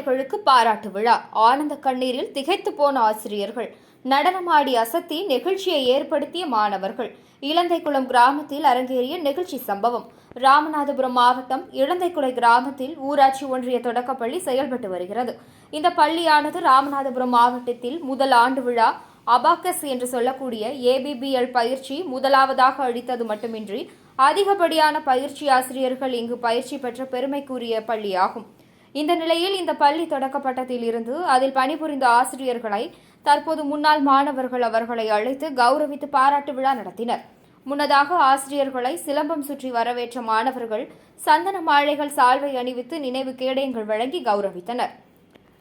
ஆசிரியர்களுக்கு பாராட்டு விழா. ஆனந்த கண்ணீரில் திகைத்து போன ஆசிரியர்கள். நடனமாடி அசத்தி நெகிழ்ச்சியை ஏற்படுத்திய மாணவர்கள். இலந்தைக்குளம் கிராமத்தில் அரங்கேறிய நிகழ்ச்சி சம்பவம். ராமநாதபுரம் மாவட்டம் இலந்தைக்குளை கிராமத்தில் ஊராட்சி ஒன்றிய தொடக்கப்பள்ளி செயல்பட்டு வருகிறது. இந்த பள்ளியானது ராமநாதபுரம் மாவட்டத்தில் முதல் ஆண்டு விழா அபாக்கஸ் என்று சொல்லக்கூடிய ஏபிபிஎல் பயிற்சி முதலாவதாக அளித்தது மட்டுமின்றி அதிகப்படியான பயிற்சி ஆசிரியர்கள் இங்கு பயிற்சி பெற்ற பெருமைக்குரிய பள்ளியாகும். இந்த நிலையில் இந்த பள்ளி தொடக்கப்பட்டதில் இருந்து அதில் பணிபுரிந்த ஆசிரியர்களை தற்போது முன்னாள் மாணவர்கள் அவர்களை அழைத்து கௌரவித்து பாராட்டு விழா நடத்தினர். முன்னதாக ஆசிரியர்களை சிலம்பம் சுற்றி வரவேற்ற மாணவர்கள் சந்தன மாலைகள் சால்வை அணிவித்து நினைவு கேடயங்கள் வழங்கி கௌரவித்தனர்.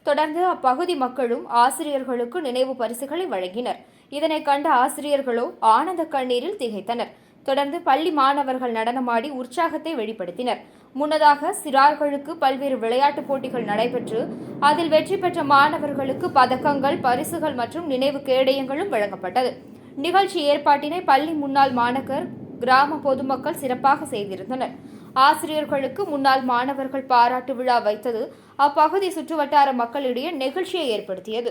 தொடர்ந்து அப்பகுதி மக்களும் ஆசிரியர்களுக்கு நினைவு பரிசுகளை வழங்கினர். இதனை கண்ட ஆசிரியர்களோ ஆனந்த கண்ணீரில் திகைத்தனர். தொடர்ந்து பள்ளி மாணவர்கள் நடனமாடி உற்சாகத்தை வெளிப்படுத்தினர். முன்னதாக சிறார்களுக்கு பல்வேறு விளையாட்டுப் போட்டிகள் நடைபெற்று அதில் வெற்றி பெற்ற மாணவர்களுக்கு பதக்கங்கள், பரிசுகள் மற்றும் நினைவு கேடயங்களும் வழங்கப்பட்டது. நிகழ்ச்சி ஏற்பாட்டினை பள்ளி முன்னாள் மாணவர், கிராம பொதுமக்கள் சிறப்பாக செய்திருந்தனர். ஆசிரியர்களுக்கு முன்னாள் மாணவர்கள் பாராட்டு விழா வைத்தது அப்பகுதி சுற்றுவட்டார மக்களிடையே நெகிழ்ச்சியை ஏற்படுத்தியது.